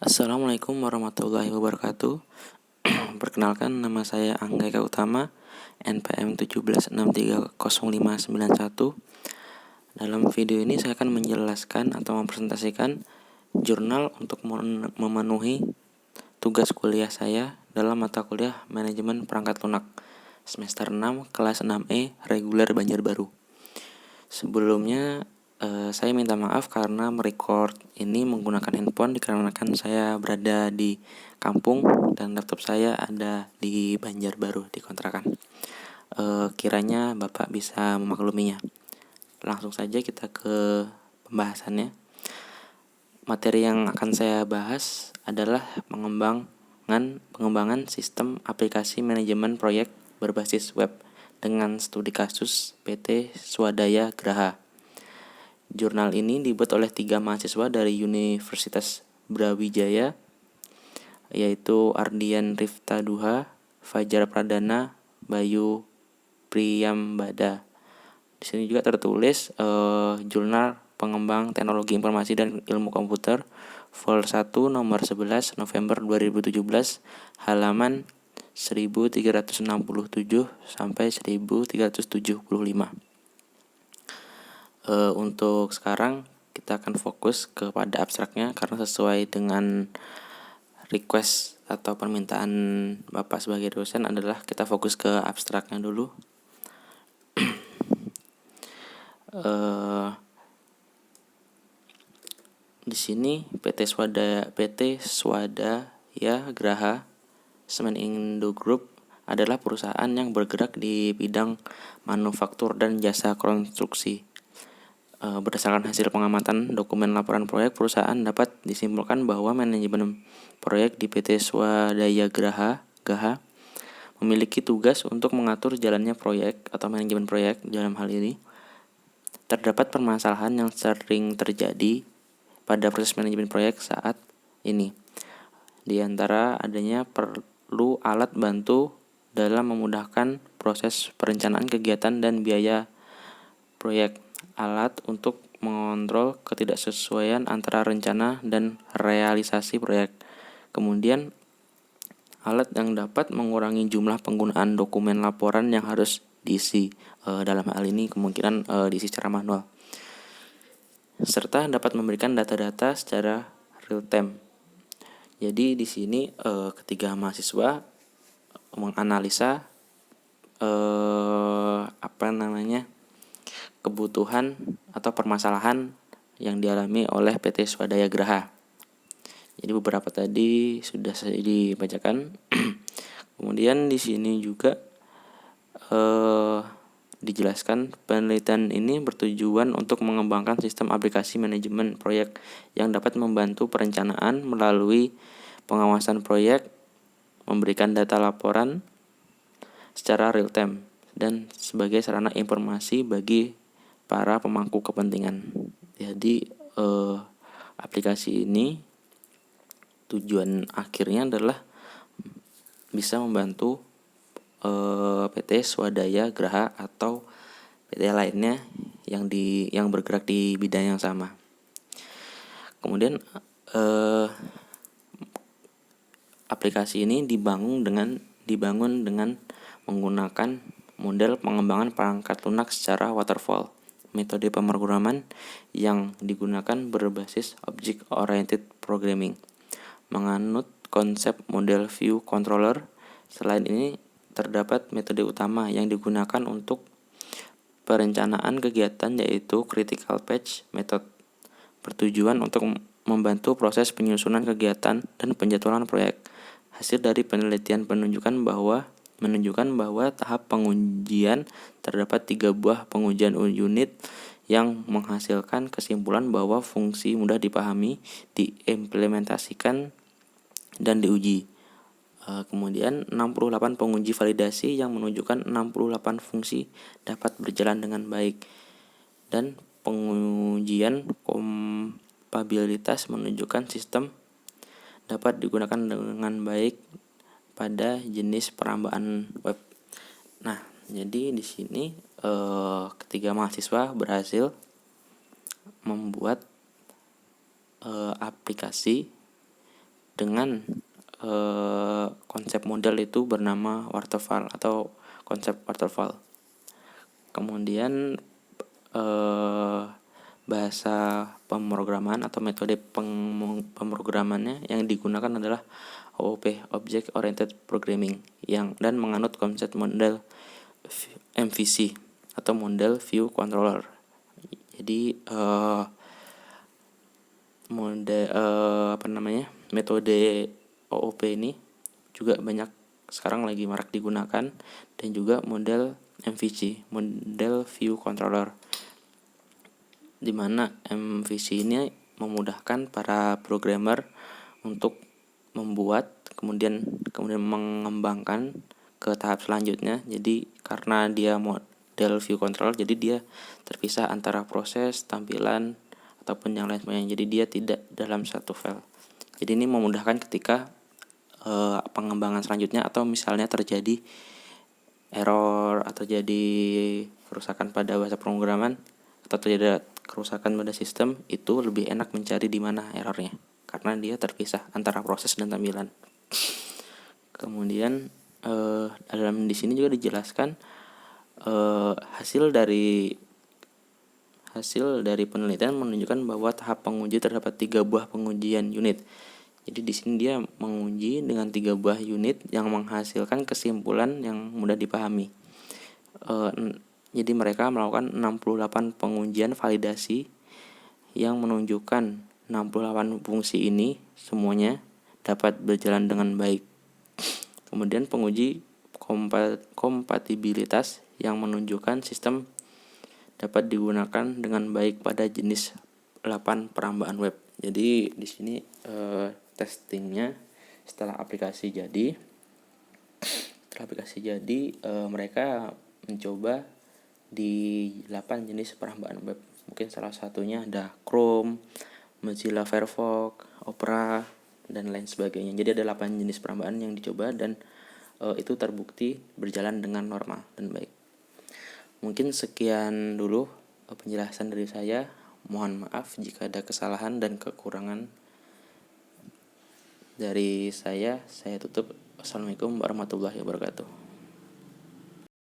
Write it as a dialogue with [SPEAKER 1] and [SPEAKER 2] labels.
[SPEAKER 1] Assalamualaikum warahmatullahi wabarakatuh. Perkenalkan, nama saya Angga Eka Utama, NPM 17630591. Dalam video ini saya akan menjelaskan atau mempresentasikan jurnal untuk memenuhi tugas kuliah saya dalam mata kuliah Manajemen Perangkat Lunak semester 6 kelas 6E reguler Banjarbaru. Sebelumnya saya minta maaf karena merecord ini menggunakan handphone dikarenakan saya berada di kampung dan laptop saya ada di Banjarbaru di kontrakan. Kiranya Bapak bisa memakluminya. Langsung saja kita ke pembahasannya. Materi yang akan saya bahas adalah pengembangan sistem aplikasi manajemen proyek berbasis web dengan studi kasus PT Swadaya Graha. Jurnal ini dibuat oleh 3 mahasiswa dari Universitas Brawijaya, yaitu Ardian Rifta Duha, Fajar Pradana, Bayu Priyambada. Di sini juga tertulis Jurnal Pengembang Teknologi Informasi dan Ilmu Komputer Vol 1 nomor 11 November 2017 halaman 1367 sampai 1375. Untuk sekarang kita akan fokus kepada abstraknya karena sesuai dengan request atau permintaan Bapak sebagai dosen adalah kita fokus ke abstraknya dulu. Di sini PT Swadaya Graha Semen Indo Group adalah perusahaan yang bergerak di bidang manufaktur dan jasa konstruksi. Berdasarkan hasil pengamatan dokumen laporan proyek, perusahaan dapat disimpulkan bahwa manajemen proyek di PT Swadaya Graha memiliki tugas untuk mengatur jalannya proyek atau manajemen proyek. Dalam hal ini, terdapat permasalahan yang sering terjadi pada proses manajemen proyek saat ini. Di antara adanya perlu alat bantu dalam memudahkan proses perencanaan kegiatan dan biaya proyek. Alat untuk mengontrol ketidaksesuaian antara rencana dan realisasi proyek. Kemudian alat yang dapat mengurangi jumlah penggunaan dokumen laporan yang harus diisi. Dalam hal ini kemungkinan diisi secara manual. Serta dapat memberikan data-data secara real time. Jadi di sini ketiga mahasiswa menganalisa kebutuhan atau permasalahan yang dialami oleh PT Swadaya Graha. Jadi beberapa tadi sudah saya dibacakan. Kemudian di sini juga dijelaskan penelitian ini bertujuan untuk mengembangkan sistem aplikasi manajemen proyek yang dapat membantu perencanaan melalui pengawasan proyek, memberikan data laporan secara real time, dan sebagai sarana informasi bagi para pemangku kepentingan. Jadi aplikasi ini tujuan akhirnya adalah bisa membantu PT Swadaya Graha atau PT lainnya yang bergerak di bidang yang sama. Kemudian aplikasi ini dibangun dengan menggunakan model pengembangan perangkat lunak secara waterfall. Metode pemrograman yang digunakan berbasis Object-Oriented Programming, menganut konsep model view controller. Selain ini, terdapat metode utama yang digunakan untuk perencanaan kegiatan, yaitu Critical Path Method, bertujuan untuk membantu proses penyusunan kegiatan dan penjadwalan proyek. Hasil dari penelitian menunjukkan bahwa tahap pengujian terdapat 3 buah pengujian unit yang menghasilkan kesimpulan bahwa fungsi mudah dipahami, diimplementasikan, dan diuji. Kemudian 68 penguji validasi yang menunjukkan 68 fungsi dapat berjalan dengan baik. Dan pengujian kompabilitas menunjukkan sistem dapat digunakan dengan baik pada jenis perambaan web. Nah, jadi di sini ketiga mahasiswa berhasil membuat aplikasi dengan konsep model itu bernama waterfall atau konsep waterfall. Kemudian bahasa pemrograman atau metode pemrogramannya yang digunakan adalah OOP, Object Oriented Programming, dan menganut konsep model MVC atau model View Controller. Jadi metode OOP ini juga banyak sekarang lagi marak digunakan, dan juga model MVC, model View Controller, di mana MVC ini memudahkan para programmer untuk membuat kemudian mengembangkan ke tahap selanjutnya. Jadi karena dia model view control, jadi dia terpisah antara proses, tampilan, ataupun yang lain sebagainya. Jadi dia tidak dalam satu file. Jadi ini memudahkan ketika pengembangan selanjutnya, atau misalnya terjadi error atau jadi kerusakan pada bahasa pemrograman, atau terjadi kerusakan pada sistem, itu lebih enak mencari di mana errornya karena dia terpisah antara proses dan tampilan. Kemudian dalam di sini juga dijelaskan hasil dari penelitian menunjukkan bahwa tahap penguji terdapat 3 buah pengujian unit. Jadi di sini dia menguji dengan 3 buah unit yang menghasilkan kesimpulan yang mudah dipahami. Jadi mereka melakukan 68 pengujian validasi yang menunjukkan 68 fungsi ini semuanya dapat berjalan dengan baik. Kemudian penguji kompatibilitas yang menunjukkan sistem dapat digunakan dengan baik pada jenis 8 perambaan web. Jadi di sini testingnya setelah aplikasi jadi. Mereka mencoba di 8 jenis perambaan web. Mungkin salah satunya ada Chrome, Mozilla Firefox, Opera, dan lain sebagainya. Jadi ada 8 jenis perambaan yang dicoba, dan itu terbukti berjalan dengan normal dan baik. Mungkin sekian dulu penjelasan dari saya. Mohon maaf jika ada kesalahan dan kekurangan dari saya. Saya tutup. Wassalamualaikum warahmatullahi wabarakatuh.